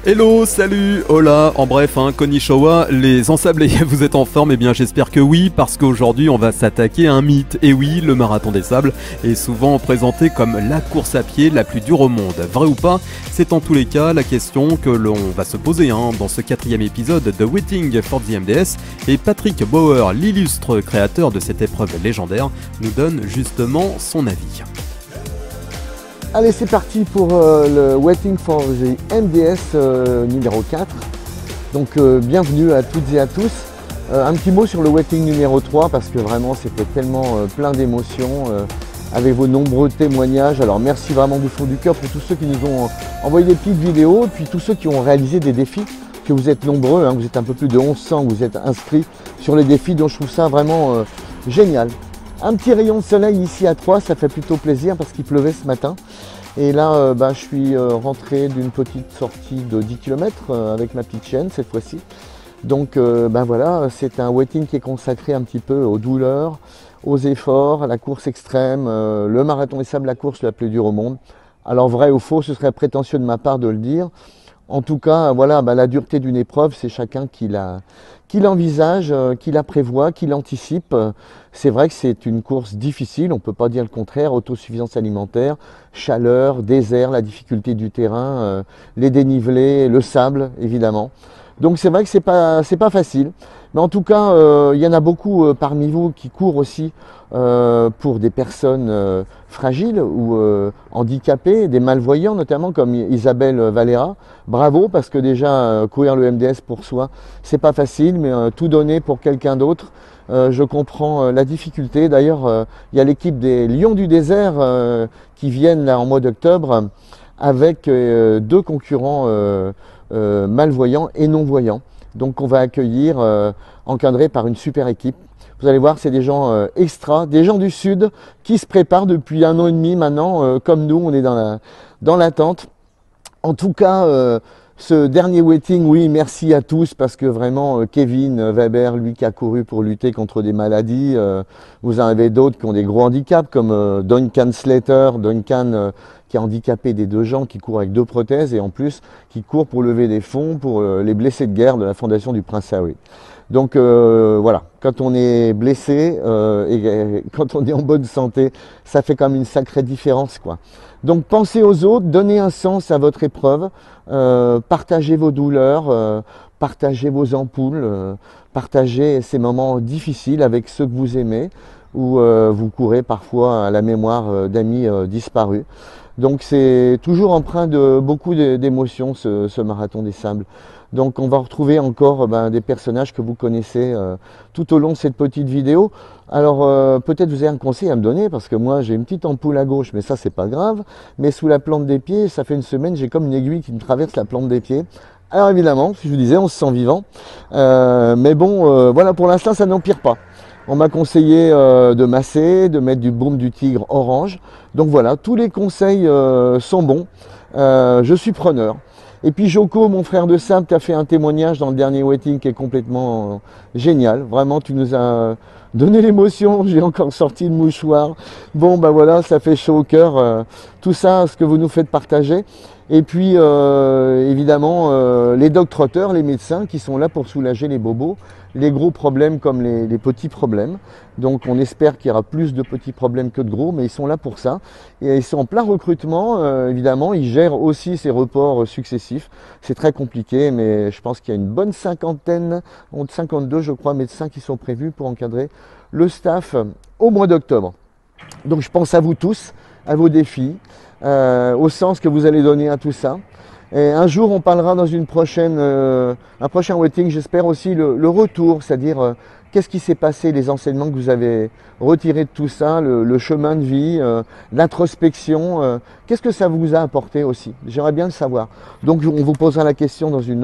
Hello, salut, hola, en bref, konnichiwa, les ensablés, vous êtes en forme? Eh bien j'espère que oui, parce qu'aujourd'hui on va s'attaquer à un mythe. Et oui, le marathon des sables est souvent présenté comme la course à pied la plus dure au monde. Vrai ou pas? C'est en tous les cas la question que l'on va se poser dans ce 4e épisode de Waiting for the MDS. Et Patrick Bauer, l'illustre créateur de cette épreuve légendaire, nous donne justement son avis. Allez, c'est parti pour le Waiting for the MDS numéro 4. Donc bienvenue à toutes et à tous. Un petit mot sur le Waiting numéro 3 parce que vraiment c'était tellement plein d'émotions avec vos nombreux témoignages. Alors merci vraiment du fond du cœur pour tous ceux qui nous ont envoyé des petites vidéos et puis tous ceux qui ont réalisé des défis, que vous êtes nombreux, vous êtes un peu plus de 1100, vous êtes inscrits sur les défis, donc je trouve ça vraiment génial. Un petit rayon de soleil ici à Troyes, ça fait plutôt plaisir parce qu'il pleuvait ce matin. Et là, je suis rentré d'une petite sortie de 10 km avec ma petite chienne cette fois-ci. Donc voilà, c'est un waiting qui est consacré un petit peu aux douleurs, aux efforts, à la course extrême, le marathon des sables, la course la plus dure au monde. Alors vrai ou faux, ce serait prétentieux de ma part de le dire. En tout cas, voilà, la dureté d'une épreuve, c'est chacun qui l'envisage, qui la prévoit, qui l'anticipe. C'est vrai que c'est une course difficile, on ne peut pas dire le contraire, autosuffisance alimentaire, chaleur, désert, la difficulté du terrain, les dénivelés, le sable, évidemment. Donc c'est vrai que c'est pas facile. Mais en tout cas, il y en a beaucoup parmi vous qui courent aussi pour des personnes fragiles ou handicapées, des malvoyants notamment comme Isabelle Valera. Bravo parce que déjà courir le MDS pour soi, c'est pas facile, mais tout donner pour quelqu'un d'autre, je comprends la difficulté. D'ailleurs, il y a l'équipe des Lions du désert qui viennent là en mois d'octobre avec deux concurrents malvoyants et non-voyants. Donc on va accueillir, encadré par une super équipe. Vous allez voir, c'est des gens extra, des gens du Sud qui se préparent depuis 1 an et demi maintenant, comme nous, on est dans l'attente. En tout cas, ce dernier waiting, oui, merci à tous parce que vraiment, Kevin Weber, lui qui a couru pour lutter contre des maladies, vous en avez d'autres qui ont des gros handicaps comme Duncan Slater, qui est handicapé des 2 jambes, qui court avec 2 prothèses et en plus qui court pour lever des fonds pour les blessés de guerre de la Fondation du Prince Harry. Donc voilà, quand on est blessé et quand on est en bonne santé, ça fait quand même une sacrée différence, quoi. Donc pensez aux autres, donnez un sens à votre épreuve, partagez vos douleurs, partagez vos ampoules, partagez ces moments difficiles avec ceux que vous aimez ou vous courez parfois à la mémoire d'amis disparus. Donc c'est toujours empreint de beaucoup d'émotions ce marathon des sables. Donc on va retrouver encore des personnages que vous connaissez tout au long de cette petite vidéo. Alors peut-être vous avez un conseil à me donner parce que moi j'ai une petite ampoule à gauche, mais ça c'est pas grave. Mais sous la plante des pieds, ça fait une semaine, j'ai comme une aiguille qui me traverse la plante des pieds. Alors évidemment, si je vous disais, on se sent vivant. Mais bon, voilà, pour l'instant ça n'empire pas. On m'a conseillé de masser, de mettre du baume du tigre orange. Donc voilà, tous les conseils sont bons. Je suis preneur. Et puis Joko, mon frère de sable, tu as fait un témoignage dans le dernier waiting qui est complètement génial. Vraiment, tu nous as donné l'émotion. J'ai encore sorti le mouchoir. Bon, voilà, ça fait chaud au cœur. Tout ça, ce que vous nous faites partager. Et puis, évidemment, les docteurs, les médecins qui sont là pour soulager les bobos, les gros problèmes comme les petits problèmes. Donc, on espère qu'il y aura plus de petits problèmes que de gros, mais ils sont là pour ça. Et ils sont en plein recrutement, évidemment. Ils gèrent aussi ces reports successifs. C'est très compliqué, mais je pense qu'il y a une bonne cinquantaine, 52, je crois, médecins qui sont prévus pour encadrer le staff au mois d'octobre. Donc, je pense à vous tous, à vos défis, au sens que vous allez donner à tout ça. Et un jour, on parlera dans un prochain waiting, j'espère aussi le retour, c'est-à-dire qu'est-ce qui s'est passé, les enseignements que vous avez retirés de tout ça, le chemin de vie, l'introspection, qu'est-ce que ça vous a apporté aussi? J'aimerais bien le savoir. Donc, on vous posera la question dans un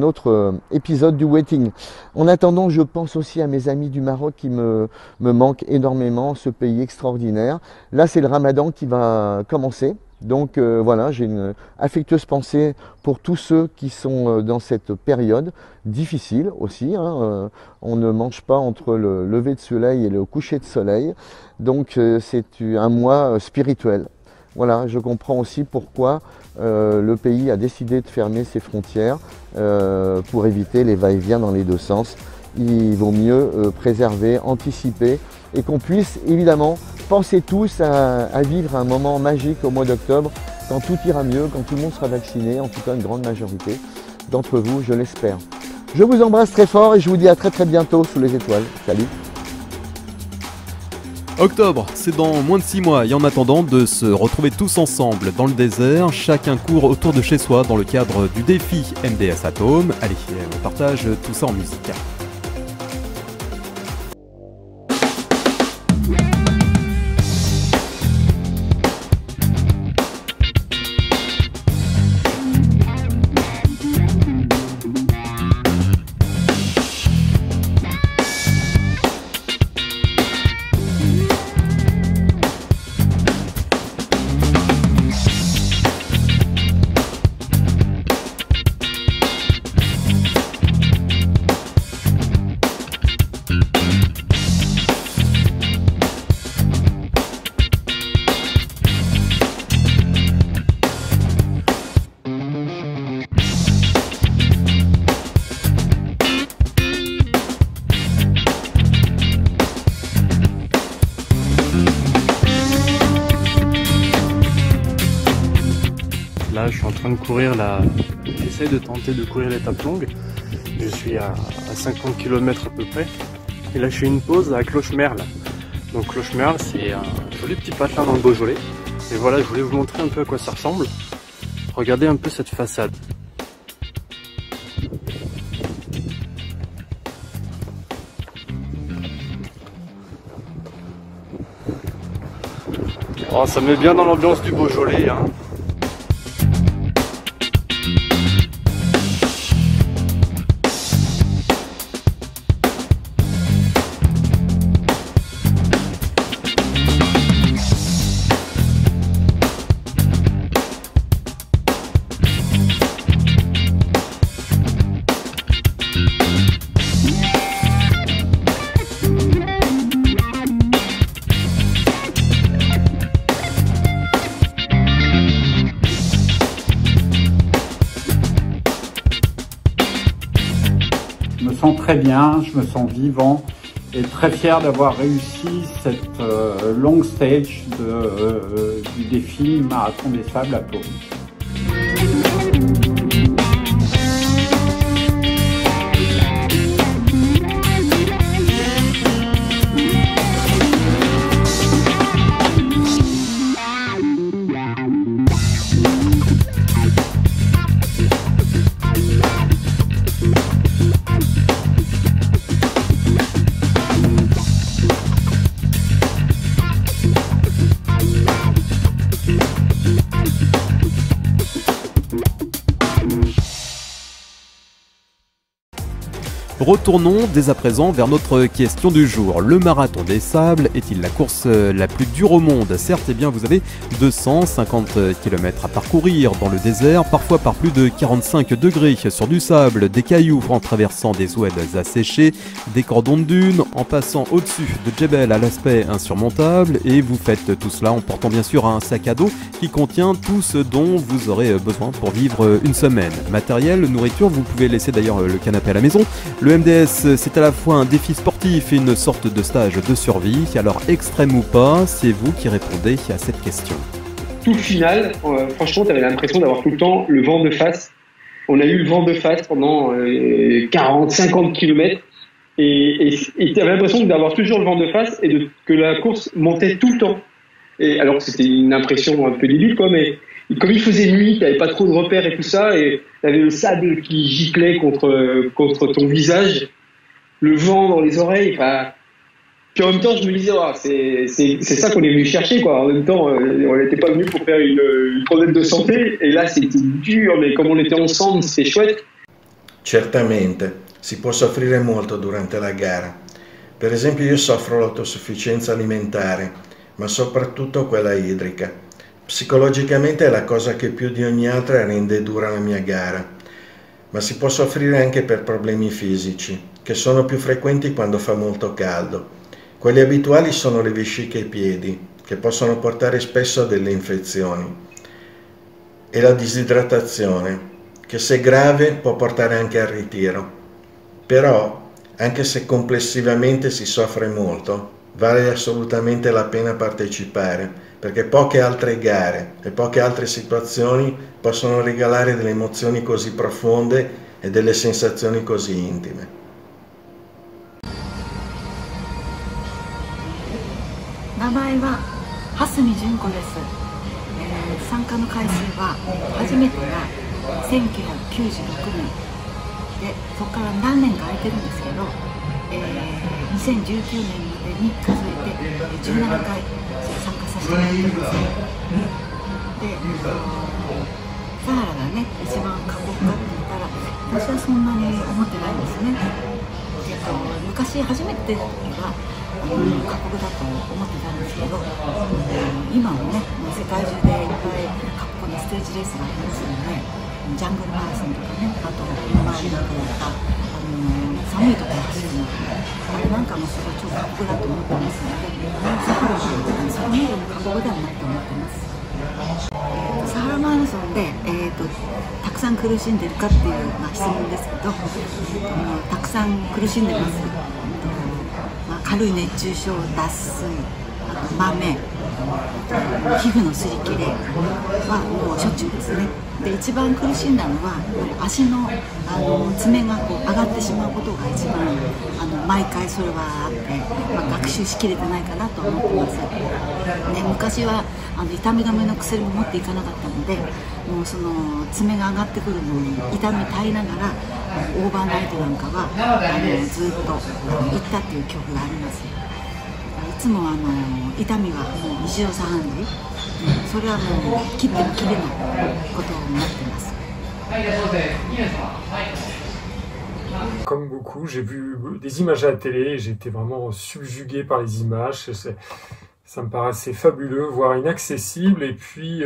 autre épisode du waiting. En attendant, je pense aussi à mes amis du Maroc qui me manquent énormément, ce pays extraordinaire. Là, c'est le Ramadan qui va commencer. Donc voilà, j'ai une affectueuse pensée pour tous ceux qui sont dans cette période difficile aussi. On ne mange pas entre le lever de soleil et le coucher de soleil. Donc c'est un mois spirituel. Voilà, je comprends aussi pourquoi le pays a décidé de fermer ses frontières pour éviter les va-et-vient dans les deux sens. Il vaut mieux préserver, anticiper et qu'on puisse évidemment penser tous à vivre un moment magique au mois d'octobre quand tout ira mieux, quand tout le monde sera vacciné, en tout cas une grande majorité d'entre vous, je l'espère. Je vous embrasse très fort et je vous dis à très bientôt sous les étoiles. Salut! Octobre, c'est dans moins de 6 mois et en attendant de se retrouver tous ensemble dans le désert, chacun court autour de chez soi dans le cadre du défi MDS Atome. Allez, on partage tout ça en musique. Là, je suis en train de courir j'essaie de tenter de courir l'étape longue. Je suis à 50 km à peu près. Et là, je fais une pause à Clochemerle. Donc Clochemerle, c'est un joli petit patelin dans le Beaujolais. Et voilà, je voulais vous montrer un peu à quoi ça ressemble. Regardez un peu cette façade. Oh, ça met bien dans l'ambiance du Beaujolais, hein. Je me sens très bien, je me sens vivant et très fier d'avoir réussi cette long stage du défi Marathon des Sables à Pau. Retournons dès à présent vers notre question du jour. Le marathon des sables est-il la course la plus dure au monde? Certes, eh bien, vous avez 250 km à parcourir dans le désert, parfois par plus de 45 degrés sur du sable, des cailloux en traversant des oueds asséchés, des cordons de dunes, en passant au-dessus de Djebel à l'aspect insurmontable, et vous faites tout cela en portant bien sûr un sac à dos qui contient tout ce dont vous aurez besoin pour vivre une semaine. Matériel, nourriture, vous pouvez laisser d'ailleurs le canapé à la maison. Le MDS, c'est à la fois un défi sportif et une sorte de stage de survie. Alors, extrême ou pas, c'est vous qui répondez à cette question. Tout le final, franchement, tu avais l'impression d'avoir tout le temps le vent de face. On a eu le vent de face pendant 40-50 km et tu avais l'impression d'avoir toujours le vent de face et que la course montait tout le temps. Et alors, c'était une impression un peu débile, quoi, mais comme il faisait nuit, tu n'avais pas trop de repères et tout ça, et tu avais le sable qui giclait contre ton visage, le vent dans les oreilles. Puis en même temps, je me disais, oh, c'est ça qu'on est venu chercher, quoi. En même temps, on n'était pas venu pour faire une promenade de santé, et là, c'était dur, mais comme on était ensemble, c'était chouette. Certamente, si può soffrire molto durante la gara. Per esempio, io soffro l'autosufficienza alimentare, ma soprattutto quella idrica. Psicologicamente è la cosa che più di ogni altra rende dura la mia gara, ma si può soffrire anche per problemi fisici, che sono più frequenti quando fa molto caldo. Quelli abituali sono le vesciche ai piedi, che possono portare spesso a delle infezioni, e la disidratazione, che se grave può portare anche al ritiro. Però, anche se complessivamente si soffre molto, vale assolutamente la pena partecipare, perché poche altre gare e poche altre situazioni possono regalare delle emozioni così profonde e delle sensazioni così intime. 名前は蓮見純子です。参加の回数は初めてが1996年で、そこから何年か空いてるんですけど、2019年までに数えて17回参加させてもらってます。で、サハラがね、一番過酷かって言ったら、私はそんなに思ってないんですね。昔初めて出た時は過酷だと思ってたんですけど、今はね、世界中でいっぱい過酷なステージレースがありますので、ジャングルマラソンとかね、あと今までなんかやった寒いところ走るの、あれなんかもすごい超過酷だと思ってますので、サハラはそこまで過酷ではないと思ってます。サハラマラソンで、たくさん苦しんでるかっていう、質問ですけど、たくさん苦しんでます。軽い熱中症、脱水、あと豆、皮膚の擦り切れはもうしょっちゅうですね。で、一番苦しんだのは足の爪がこう上がってしまうことが一番毎回それはあって、学習しきれてないかなと思ってます。で、昔は痛み止めの薬も持っていかなかったので、もうその爪が上がってくるのに痛み耐えながらオーバーナイトなんかはずっと行ったっていう記憶があります。いつも痛みはもう日常茶飯事、それはもう切っても切れないことを思ってます。Comme beaucoup, j'ai vu des images à la télé et j'ai été vraiment subjugué par les images. Ça me paraissait fabuleux, voire inaccessible. Et puis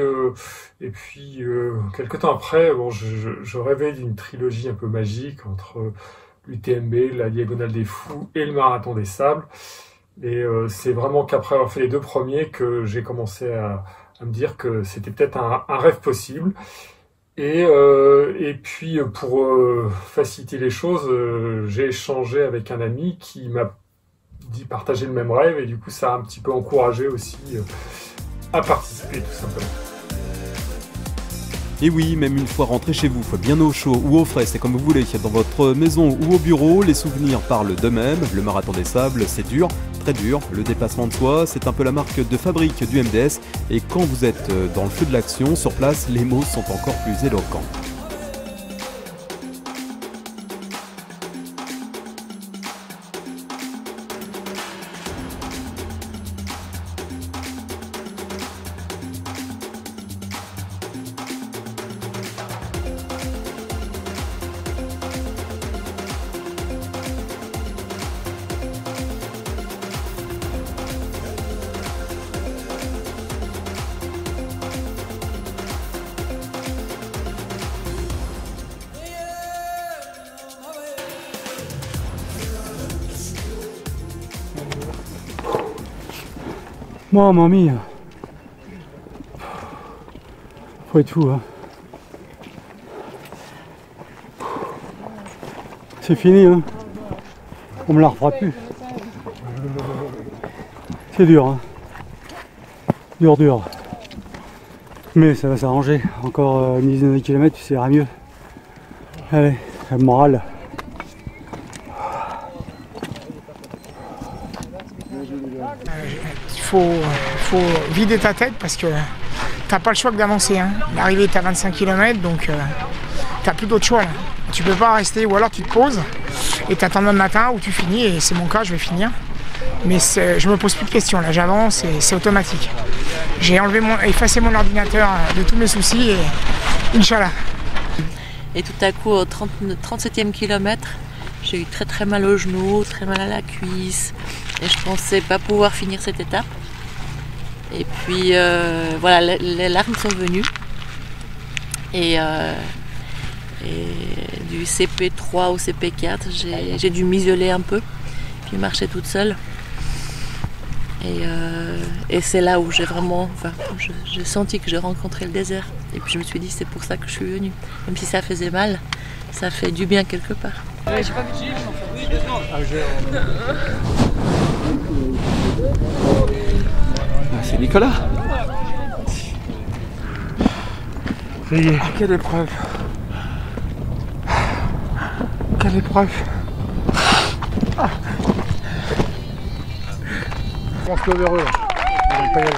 quelque temps après, bon, je rêvais d'une trilogie un peu magique entre l'UTMB, la Diagonale des Fous et le Marathon des Sables. Et c'est vraiment qu'après avoir fait les deux premiers que j'ai commencé à me dire que c'était peut-être un rêve possible. Et puis pour faciliter les choses, j'ai échangé avec un ami qui m'a dit partager le même rêve, et du coup ça a un petit peu encouragé aussi à participer tout simplement. Et oui, même une fois rentré chez vous, bien au chaud ou au frais, c'est comme vous voulez, dans votre maison ou au bureau, les souvenirs parlent d'eux-mêmes. Le Marathon des Sables, c'est dur, très dur. Le dépassement de soi, c'est un peu la marque de fabrique du MDS. Et quand vous êtes dans le feu de l'action, sur place, les mots sont encore plus éloquents. Mamma mia, faut être fou, hein. C'est fini, hein. On me la refera plus. C'est dur, hein. Dur. Mais ça va s'arranger. Encore une dizaine de kilomètres, ça ira mieux. Allez, le moral. Il faut vider ta tête parce que t'as pas le choix que d'avancer. Hein. L'arrivée est à 25 km, donc t'as plus d'autre choix là. Tu peux pas rester, ou alors tu te poses et t'attends le matin où tu finis, et c'est mon cas, je vais finir. Mais je me pose plus de questions, là j'avance et c'est automatique. J'ai effacé mon ordinateur de tous mes soucis et Inch'Allah. Et tout à coup, au 37e kilomètre, j'ai eu très mal au genou, très mal à la cuisse, et je pensais pas pouvoir finir cette étape. Et puis voilà, les larmes sont venues, et du CP3 au CP4, j'ai dû m'isoler un peu, puis marcher toute seule. Et c'est là où j'ai vraiment, j'ai senti que j'ai rencontré le désert. Et puis je me suis dit, c'est pour ça que je suis venue. Même si ça faisait mal, ça fait du bien quelque part. Ouais, j'ai pas vu c'est Nicolas. Ça y est. Ah, quelle épreuve. Quelle épreuve. Ah. Je pense que vers eux. On va pas y aller.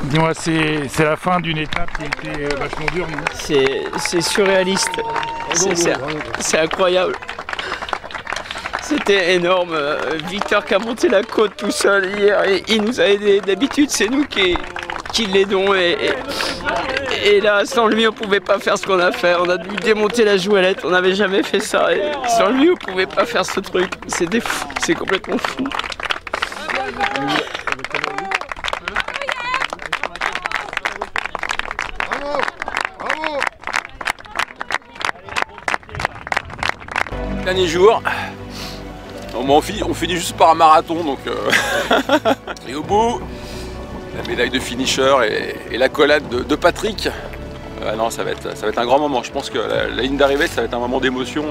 Dis-moi, c'est la fin d'une étape qui a été vachement dure, non? C'est surréaliste. C'est incroyable. C'était énorme. Victor qui a monté la côte tout seul hier et il nous a aidés. D'habitude, c'est nous qui l'aidons et là, sans lui, on pouvait pas faire ce qu'on a fait. On a dû démonter la jouelette. On n'avait jamais fait ça. Et sans lui, on pouvait pas faire ce truc. C'est complètement fou. Dernier jour, on finit juste par un marathon, donc et au bout, la médaille de finisher et l'accolade de Patrick. Non, ça va être un grand moment. Je pense que la ligne d'arrivée, ça va être un moment d'émotion.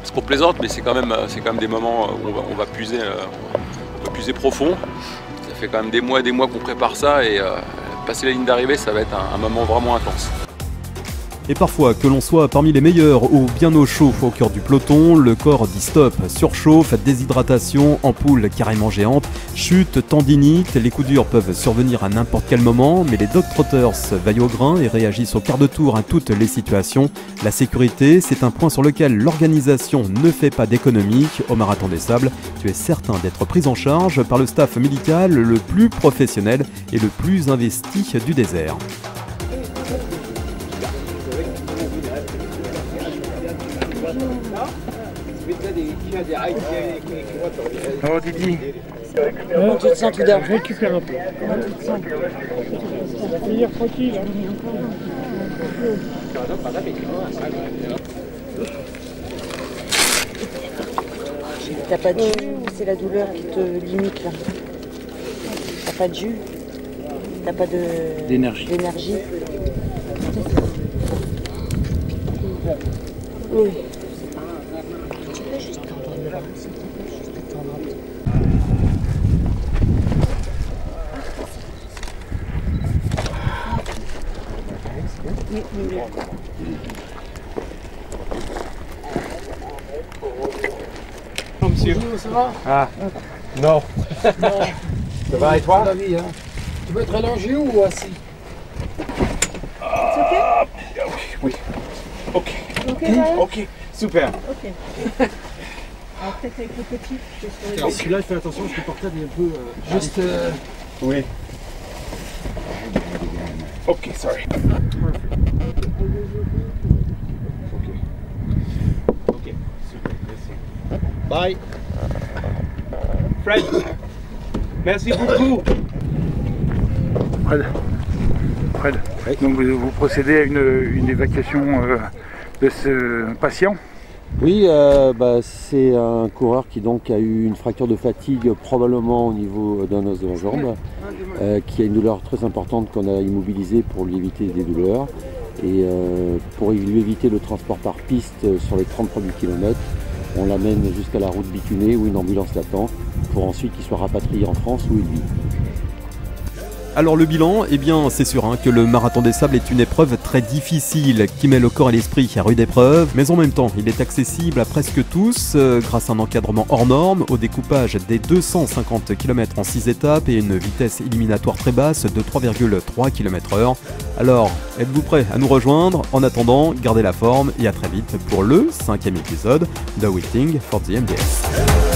C'est qu'on plaisante, mais c'est quand même des moments où on va puiser profond. Ça fait quand même des mois qu'on prépare ça et passer la ligne d'arrivée, ça va être un moment vraiment intense. Et parfois, que l'on soit parmi les meilleurs ou bien au chaud au cœur du peloton, le corps dit stop, surchauffe, déshydratation, ampoule carrément géante, chute, tendinite, les coups durs peuvent survenir à n'importe quel moment, mais les Dog-Trotters veillent au grain et réagissent au quart de tour à toutes les situations. La sécurité, c'est un point sur lequel l'organisation ne fait pas d'économie. Au Marathon des Sables, tu es certain d'être pris en charge par le staff médical le plus professionnel et le plus investi du désert. Oh Didi, comment tu te sens tout d'abord? Je récupère un peu. Comment tu te sens? Ça va finir tranquille. T'as pas de jus ou c'est la douleur qui te limite là? T'as pas de jus? T'as pas d'énergie? Oui. Tu peux juste tendre le bras, s'il te plaît, juste tendre un peu. Oui. Monsieur, ça va? Ah, non. Ça va et toi? Tu veux être allongé ou assis? Oui. Ok, super. Ok. Alors peut-être avec le petit, je serai... Celui-là, fais attention parce que le portable est un peu... juste... Oui. Ok, sorry. Ok, super, merci. Bye. Fred, merci beaucoup. Fred. Donc vous procédez à une évacuation de ce patient? Oui, c'est un coureur qui donc a eu une fracture de fatigue probablement au niveau d'un os de la jambe, qui a une douleur très importante qu'on a immobilisée pour lui éviter des douleurs. Et pour lui éviter le transport par piste sur les 30 premiers kilomètres, on l'amène jusqu'à la route bitumée où une ambulance l'attend pour ensuite qu'il soit rapatrié en France où il vit. Alors le bilan, eh bien c'est sûr que le Marathon des Sables est une épreuve très difficile qui met le corps et l'esprit à rude épreuve, mais en même temps il est accessible à presque tous grâce à un encadrement hors norme, au découpage des 250 km en 6 étapes et une vitesse éliminatoire très basse de 3,3 km/h. Alors, êtes-vous prêts à nous rejoindre? En attendant, gardez la forme et à très vite pour le 5e épisode de Waiting for the MDS.